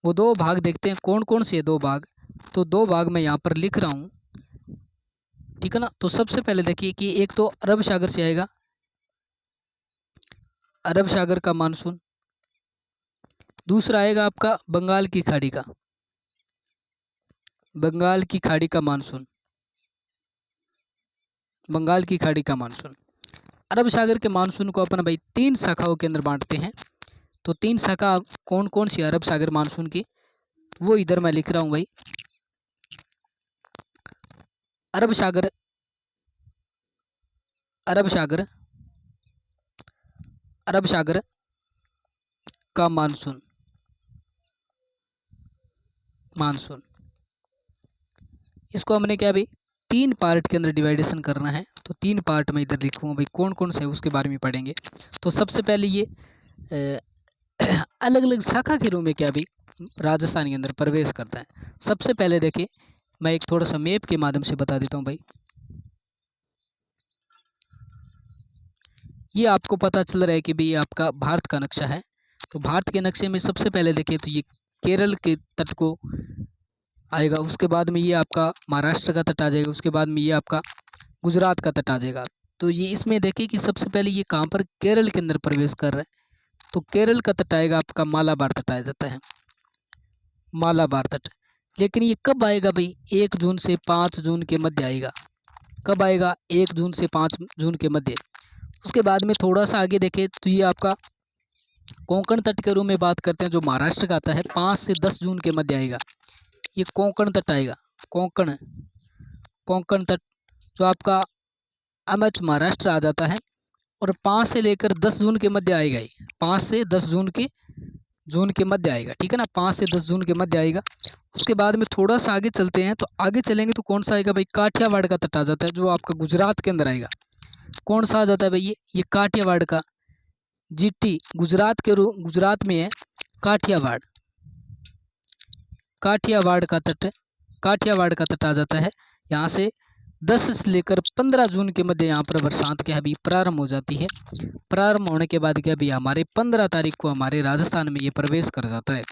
वो 2 भाग देखते हैं कौन कौन से 2 भाग। तो 2 भाग मैं यहाँ पर लिख रहा हूँ, ठीक है ना। तो सबसे पहले देखिए कि एक तो अरब सागर से आएगा, अरब सागर का मानसून। दूसरा आएगा आपका बंगाल की खाड़ी का मानसून। अरब सागर के मानसून को अपन भाई 3 शाखाओं के अंदर बांटते हैं। तो 3 शाखा कौन कौन सी अरब सागर मानसून की, वो इधर मैं लिख रहा हूँ भाई, अरब सागर, अरब सागर, अरब सागर का मानसून, मानसून। इसको हमने क्या भाई 3 पार्ट के अंदर डिवाइडेशन करना है, तो 3 पार्ट में इधर लिखूंगा भाई, कौन कौन से है उसके बारे में पढ़ेंगे। तो सबसे पहले ये अलग अलग शाखा के रूप में क्या भाई राजस्थान के अंदर प्रवेश करता है। सबसे पहले देखिए मैं एक थोड़ा सा मैप के माध्यम से बता देता हूँ भाई। ये आपको पता चल रहा है कि भाई आपका भारत का नक्शा है। तो भारत के नक्शे में सबसे पहले देखिए तो ये केरल के तट को आएगा, उसके बाद में ये आपका महाराष्ट्र का तट आ जाएगा, उसके बाद में ये आपका गुजरात का तट आ जाएगा। तो ये इसमें देखिए कि सबसे पहले ये कहाँ पर केरल के अंदर प्रवेश कर रहा है, तो केरल का तट आएगा आपका मालाबार तट आ जाता है, मालाबार तट। लेकिन ये कब आएगा भाई 1 जून से 5 जून के मध्य आएगा। कब आएगा 1 जून से 5 जून के मध्य। उसके बाद में थोड़ा सा आगे देखें तो ये आपका कोंकण तट के रूप में बात करते हैं, जो महाराष्ट्र का आता है 5 से 10 जून के मध्य आएगा, ये कोंकण तट आएगा। कोंकण, कोंकण तट जो आपका अमच महाराष्ट्र आ जाता है, और 5 से लेकर 10 जून के मध्य आएगा ही, 5 से 10 जून के मध्य आएगा, ठीक है ना, 5 से 10 जून के मध्य आएगा। उसके बाद में थोड़ा सा आगे चलते हैं, तो आगे चलेंगे तो कौन सा आएगा भाई काठियावाड़ का तट आ जाता है, जो आपका गुजरात के अंदर आएगा। कौन सा आ जाता है भाई ये काठियावाड़ का, जीटी गुजरात में है काठियावाड़, काठियावाड़ का तट, काठियावाड़ का तट आ जाता है। यहाँ से 10 से लेकर 15 जून के मध्य यहाँ पर बरसात क्या अभी प्रारंभ हो जाती है। प्रारंभ होने के बाद क्या भी हमारे 15 तारीख को हमारे राजस्थान में ये प्रवेश कर जाता है।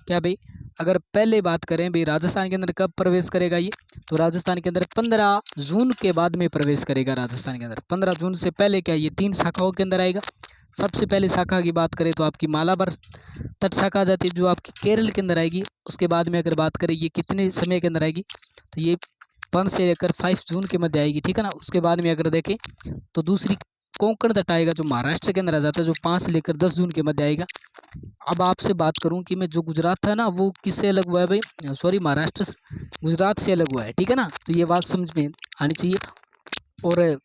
क्या भाई अगर पहले बात करें भाई राजस्थान के अंदर कब प्रवेश करेगा ये, तो राजस्थान के अंदर 15 जून के बाद में प्रवेश करेगा। राजस्थान के अंदर 15 जून से पहले क्या ये 3 शाखाओं के अंदर आएगा। सबसे पहले शाखा की बात करें तो आपकी मालाबार तट शाखा आ जाती है, जो आपकी केरल के अंदर आएगी। उसके बाद में अगर बात करें ये कितने समय के अंदर आएगी, तो ये 1 से लेकर 5 जून के मध्य आएगी, ठीक है ना। उसके बाद में अगर देखें तो दूसरी कोंकण तट आएगा, जो महाराष्ट्र के अंदर आ जाता है, जो 5 से लेकर 10 जून के मध्य आएगा। अब आपसे बात करूं कि मैं जो गुजरात था ना वो किससे अलग हुआ है भाई, सॉरी महाराष्ट्र गुजरात से अलग हुआ है, ठीक है ना। तो ये बात समझ में आनी चाहिए। और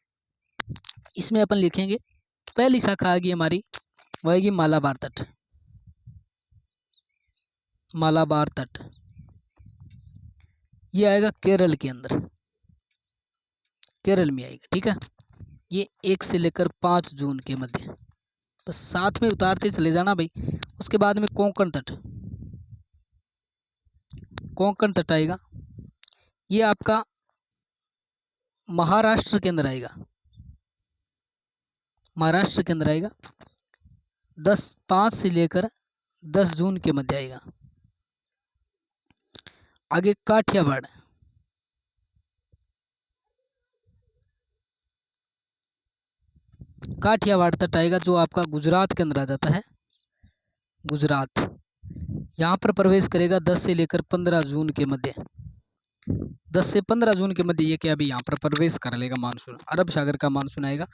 इसमें अपन लिखेंगे पहली शाखा आ गई हमारी, वो आएगी मालाबार तट, मालाबार तट ये आएगा केरल के अंदर, केरल में आएगा, ठीक है। ये 1 से लेकर 5 जून के मध्य, बस साथ में उतारते चले जाना भाई। उसके बाद में कोंकण तट, कोंकण तट आएगा, ये आपका महाराष्ट्र के अंदर आएगा, महाराष्ट्र के अंदर आएगा 5 से लेकर 10 जून के मध्य आएगा। आगे काठियावाड़, काठियावाड़ तट आएगा, जो आपका गुजरात के अंदर आ जाता है, गुजरात। यहाँ पर प्रवेश करेगा 10 से लेकर 15 जून के मध्य, 10 से 15 जून के मध्य ये क्या अभी यहाँ पर प्रवेश कर लेगा मानसून, अरब सागर का मानसून आएगा।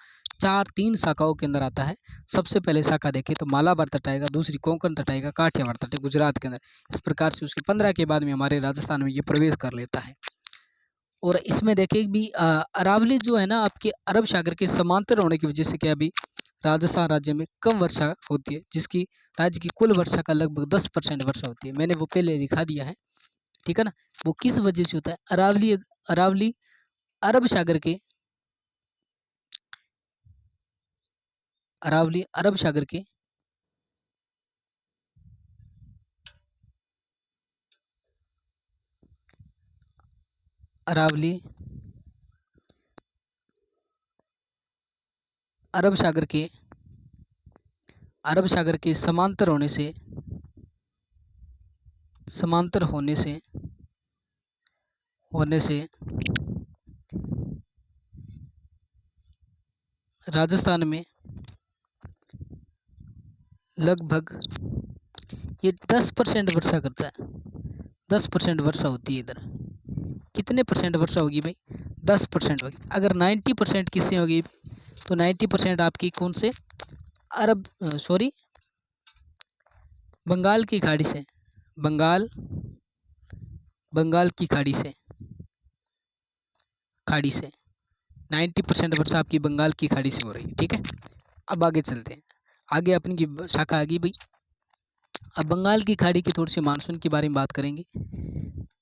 3 शाखाओं के अंदर आता है। सबसे पहले शाखा देखें तो मालाबार तट आएगा, दूसरी कोंकण तट आएगा, काठियावाड़ तट गुजरात के अंदर। इस प्रकार से उसके 15 के बाद में हमारे राजस्थान में ये प्रवेश कर लेता है। और इसमें देखिए भी अरावली जो है ना आपके अरब सागर के समांतर होने की वजह से क्या अभी राजस्थान राज्य में कम वर्षा होती है, जिसकी राज्य की कुल वर्षा का लगभग 10% वर्षा होती है। मैंने वो पहले दिखा दिया है, ठीक है ना। वो किस वजह से होता है, अरावली अरावली अरब सागर के, अरावली अरब सागर के अरावली अरब सागर के अरब सागर के समांतर होने से, समांतर होने से राजस्थान में लगभग ये 10% वर्षा करता है, 10% वर्षा होती है इधर। कितने परसेंट वर्षा होगी भाई, 10% होगी। अगर 90% किससे होगी, तो 90% आपकी कौन से बंगाल की खाड़ी से, बंगाल बंगाल की खाड़ी से 90% वर्षा आपकी बंगाल की खाड़ी से हो रही है। ठीक है, अब आगे चलते हैं। आगे अपनी की शाखा आ गई भाई। अब बंगाल की खाड़ी की थोड़ी सी मानसून के बारे में बात करेंगे।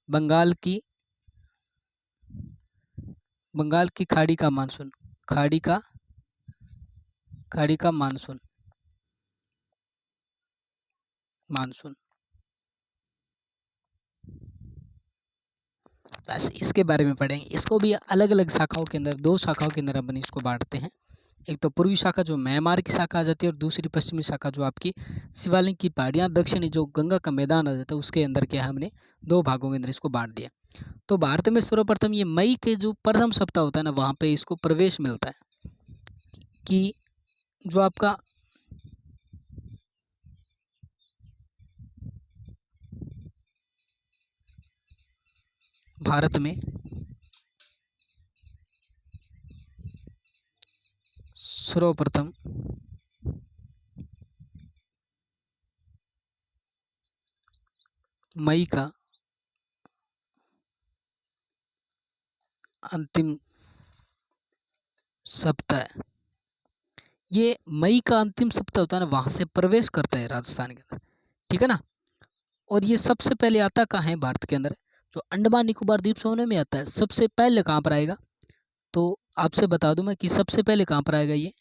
बंगाल की खाड़ी का मानसून, खाड़ी का मानसून बस इसके बारे में पढ़ेंगे। इसको भी अलग अलग शाखाओं के अंदर, दो शाखाओं के अंदर अपन इसको बांटते हैं। एक तो पूर्वी शाखा जो म्यांमार की शाखा आ जाती है, और दूसरी पश्चिमी शाखा जो आपकी शिवालिक की पहाड़ियाँ, दक्षिणी जो गंगा का मैदान आ जाता है, उसके अंदर क्या है, हमने दो भागों के अंदर इसको बांट दिया। तो भारत में सर्वप्रथम ये मई के जो प्रथम सप्ताह होता है ना, वहाँ पे इसको प्रवेश मिलता है कि जो आपका भारत में सर्वप्रथम मई का अंतिम सप्ताह, ये मई का अंतिम सप्ताह होता है ना, वहां से प्रवेश करता है राजस्थान के अंदर। ठीक है ना। और ये सबसे पहले आता कहाँ है भारत के अंदर, जो अंडमान निकोबार द्वीप समूह में आता है। सबसे पहले कहाँ पर आएगा, तो आपसे बता दूं मैं कि सबसे पहले कहाँ पर आएगा ये,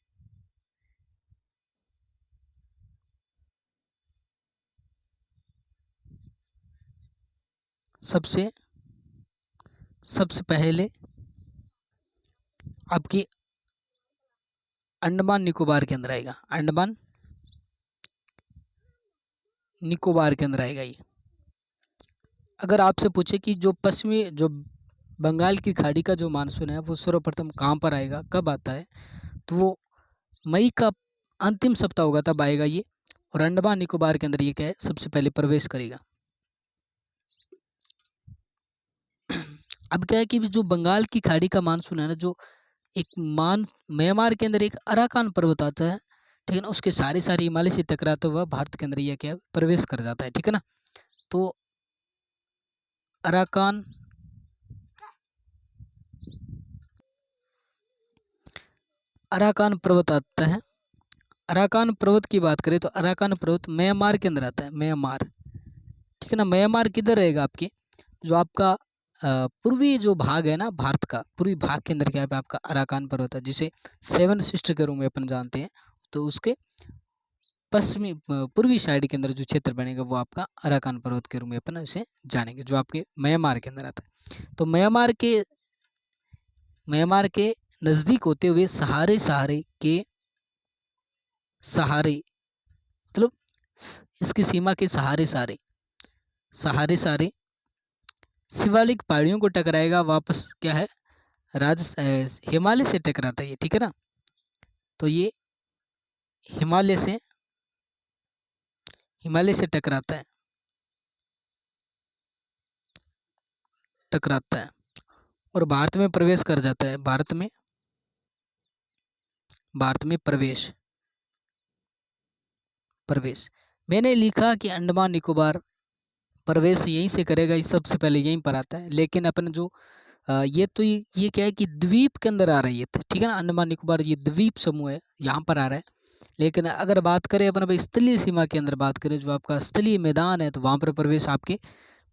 सबसे सबसे पहले आपकी अंडमान निकोबार के अंदर आएगा। अंडमान निकोबार के अंदर आएगा ये। अगर आपसे पूछे कि जो पश्चिमी, जो बंगाल की खाड़ी का जो मानसून है, वो सर्वप्रथम कहाँ पर आएगा, कब आता है, तो वो मई का अंतिम सप्ताह होगा तब आएगा ये। और अंडमान निकोबार के अंदर ये क्या है, सबसे पहले प्रवेश करेगा। अब क्या है कि जो बंगाल की खाड़ी का मानसून है ना, जो एक म्यांमार के अंदर एक अराकान पर्वत आता है, ठीक है ना, उसके सारे सारे हिमालय से टकराते हुआ भारत के अंदर यह क्या प्रवेश कर जाता है। ठीक है ना। तो अराकान अराकान पर्वत आता है। अराकान पर्वत की बात करें तो अराकान पर्वत म्यांमार के अंदर आता है, म्यांमार। ठीक है ना। म्यांमार किधर रहेगा, आपके जो आपका पूर्वी जो भाग है ना, भारत का पूर्वी भाग के अंदर क्या है आपका अराकान पर्वत है, जिसे सेवन सिस्टर के रूप में अपन जानते हैं। तो उसके पश्चिमी पूर्वी साइड के अंदर जो क्षेत्र बनेगा, वो आपका अराकान पर्वत के रूप में अपन इसे जानेंगे, जो आपके म्यांमार के अंदर आता है। तो म्यांमार के नजदीक होते हुए सहारे मतलब इसकी सीमा के सहारे सारे शिवालिक पहाड़ियों को टकराएगा, वापस क्या है, हिमालय से टकराता है ये। ठीक है ना। तो ये हिमालय से टकराता है और भारत में प्रवेश कर जाता है। भारत में प्रवेश मैंने लिखा कि अंडमान निकोबार प्रवेश यहीं से करेगा, इस सबसे पहले यहीं पर आता है। लेकिन अपन जो ये क्या है कि द्वीप के अंदर आ रही है, ठीक है ना। अंडमान निकोबार ये द्वीप समूह है, यहाँ पर आ रहा है। लेकिन अगर बात करें अपन भाई स्थलीय सीमा के अंदर बात करें, जो आपका स्थलीय मैदान है, तो वहाँ पर प्रवेश आपके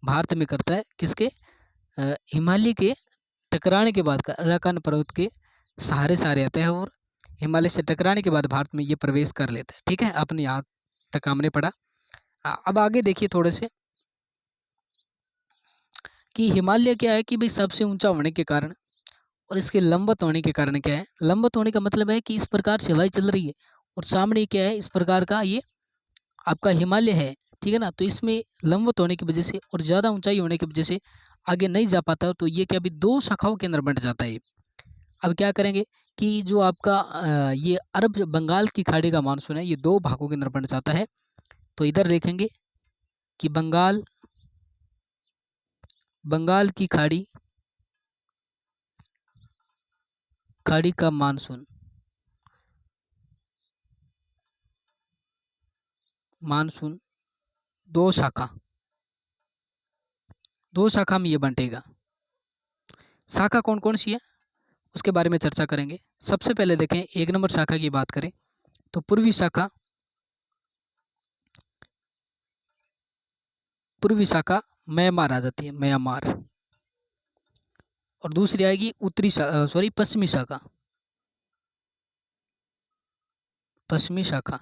भारत में करता है। किसके, हिमालय के टकराने के बाद, अराकान पर्वत के सहारे आते हैं, और हिमालय से टकराने के बाद भारत में ये प्रवेश कर लेता है। ठीक है, आपने यहाँ तक हमने पढ़ा। अब आगे देखिए थोड़े से कि हिमालय क्या है कि भाई सबसे ऊंचा होने के कारण और इसके लंबवत होने के कारण क्या है, लंबवत होने का मतलब है कि इस प्रकार से हवाएं चल रही है और सामने क्या है, इस प्रकार का ये आपका हिमालय है। ठीक है ना। तो इसमें लंबवत होने की वजह से और ज़्यादा ऊंचाई होने की वजह से आगे नहीं जा पाता, तो ये क्या अभी दो शाखाओं के अंदर बंट जाता है। अब क्या करेंगे कि जो आपका ये अरब बंगाल की खाड़ी का मानसून है, ये दो भागों के अंदर बंट जाता है। तो इधर देखेंगे कि बंगाल की खाड़ी का मानसून दो शाखा 2 शाखा में ये बंटेगा। शाखा कौन कौन सी है उसके बारे में चर्चा करेंगे। सबसे पहले देखें 1 नंबर शाखा की बात करें तो पूर्वी शाखा म्यांमार आ जाती है, म्यांमार। और दूसरी आएगी पश्चिमी शाखा, पश्चिमी शाखा।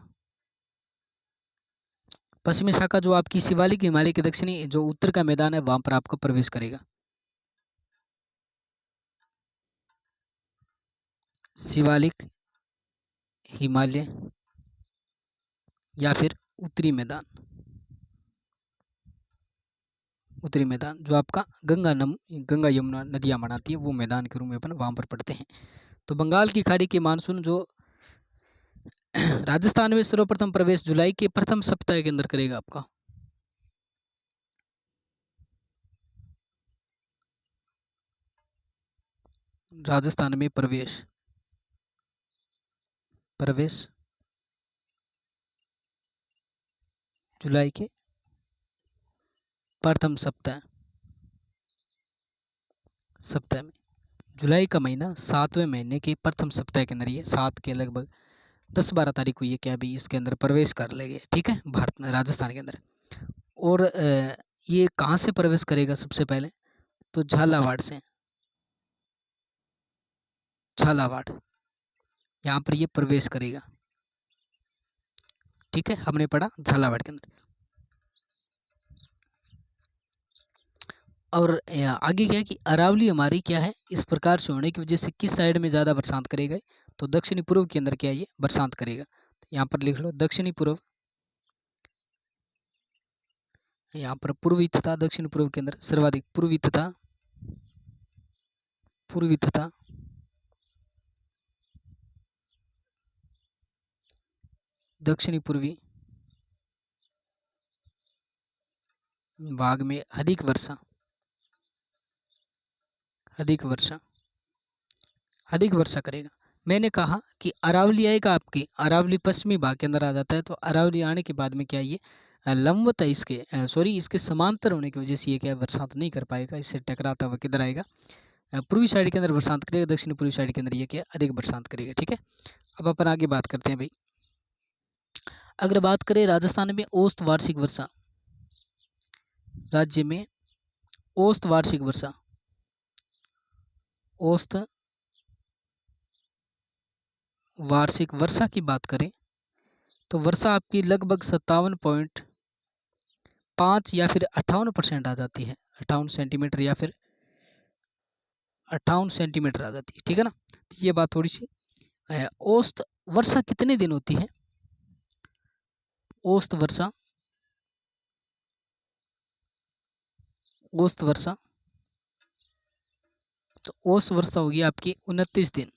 पश्चिमी शाखा जो आपकी शिवालिक हिमालय के दक्षिणी जो उत्तर का मैदान है वहां पर आपको प्रवेश करेगा। शिवालिक हिमालय या फिर उत्तरी मैदान, उत्तरी मैदान जो आपका गंगा यमुना नदियां बनाती है वो मैदान के रूप में अपन वहां पर पढ़ते हैं। तो बंगाल की खाड़ी के मानसून जो राजस्थान में सर्वप्रथम प्रवेश जुलाई के प्रथम सप्ताह के अंदर करेगा आपका। राजस्थान में प्रवेश जुलाई के प्रथम सप्ताह में, जुलाई का महीना 7वें महीने के प्रथम सप्ताह के अंदर, ये 7 के लगभग 10-12 तारीख को ये क्या भी इसके अंदर प्रवेश कर लेंगे, ठीक है, भारत राजस्थान के अंदर। और ये कहाँ से प्रवेश करेगा सबसे पहले तो झालावाड़ से, झालावाड़ यहाँ पर ये प्रवेश करेगा, ठीक है, हमने पढ़ा झालावाड़ के अंदर। और आगे क्या है कि अरावली हमारी क्या है इस प्रकार से होने की वजह से किस साइड में ज़्यादा बरसात करेगा तो दक्षिणी पूर्व के अंदर क्या है ये बरसात करेगा। तो यहाँ पर लिख लो दक्षिणी पूर्व, यहाँ पर पूर्वी तथा दक्षिण पूर्व के अंदर सर्वाधिक पूर्वी तथा दक्षिणी पूर्वी भाग में अधिक वर्षा करेगा। मैंने कहा कि अरावली आएगा आपकी, अरावली पश्चिमी भाग के अंदर आ जाता है तो अरावली आने के बाद में क्या ये लंबवत है इसके समांतर होने की वजह से ये क्या बरसात नहीं कर पाएगा, इससे टकराता हुआ किधर आएगा पूर्वी साइड के अंदर बरसात करेगा, दक्षिण पूर्वी साइड के अंदर ये क्या अधिक बरसात करेगा, ठीक है। अब अपन आगे बात करते हैं भाई। अगर बात करें राजस्थान में औसत वार्षिक वर्षा, राज्य में औसत वार्षिक वर्षा, औसत वार्षिक वर्षा की बात करें तो वर्षा आपकी लगभग 57.5 या फिर 58% आ जाती है, 58 सेंटीमीटर या फिर 58 सेंटीमीटर आ जाती है, ठीक है ना। तो ये बात थोड़ी सी औसत वर्षा कितने दिन होती है, औसत वर्षा तो औसत वर्षा होगी आपकी 29 दिन,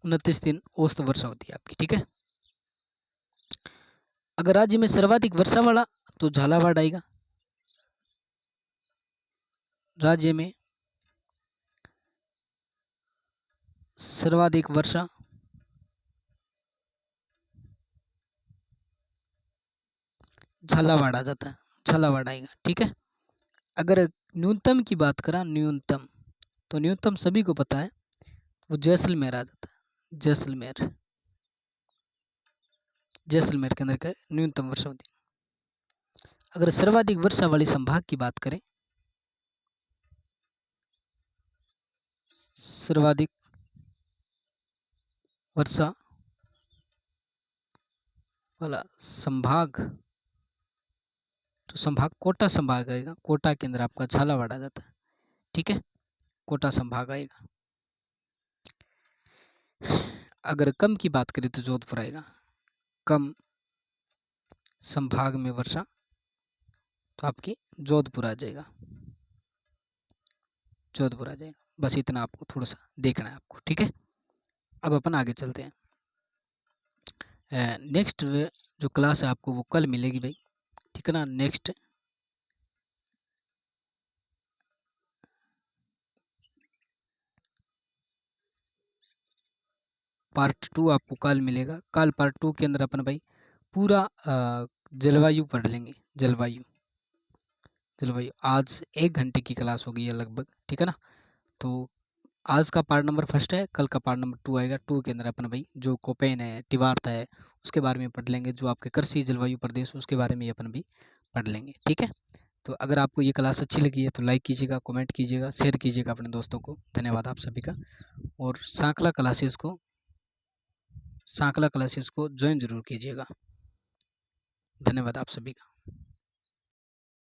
29 दिन औसत वर्षा होती है आपकी, ठीक है। अगर राज्य में सर्वाधिक वर्षा वाला तो झालावाड़ आएगा, राज्य में सर्वाधिक वर्षा झालावाड़ आ जाता है, झालावाड़ आएगा, ठीक है। अगर न्यूनतम की बात करा न्यूनतम तो न्यूनतम सभी को पता है वो जैसलमेर आ जाता है, जैसलमेर के अंदर का न्यूनतम वर्षा होती है। अगर सर्वाधिक वर्षा वाली संभाग की बात करें, सर्वाधिक वर्षा वाला संभाग तो संभाग कोटा संभाग आएगा, कोटा के अंदर आपका झालावाड़ आ जाता है, ठीक है, कोटा संभाग आएगा। अगर कम की बात करें तो जोधपुर आएगा, कम संभाग में वर्षा तो आपकी जोधपुर आ जाएगा, बस इतना आपको थोड़ा सा देखना है आपको, ठीक है। अब अपन आगे चलते हैं। नेक्स्ट जो क्लास है आपको वो कल मिलेगी भाई, ठीक है ना। नेक्स्ट पार्ट 2 आपको कल मिलेगा। कल पार्ट 2 के अंदर अपन भाई पूरा जलवायु पढ़ लेंगे, जलवायु चलो भाई, आज 1 घंटे की क्लास होगी है लगभग, ठीक है ना? तो आज का पार्ट नंबर फर्स्ट है, कल का पार्ट नंबर 2 आएगा। 2 के अंदर अपन भाई जो कोपेन है, टिबार्थ है, उसके बारे में पढ़ लेंगे। जो आपके कृषि जलवायु प्रदेश उसके बारे में अपन भी पढ़ लेंगे, ठीक है? तो अगर आपको ये क्लास अच्छी लगी है तो लाइक कीजिएगा, कमेंट कीजिएगा, शेयर कीजिएगा अपने दोस्तों को। धन्यवाद आप सभी का। और सांकला क्लासेस को ज्वाइन जरूर कीजिएगा। धन्यवाद आप सभी का।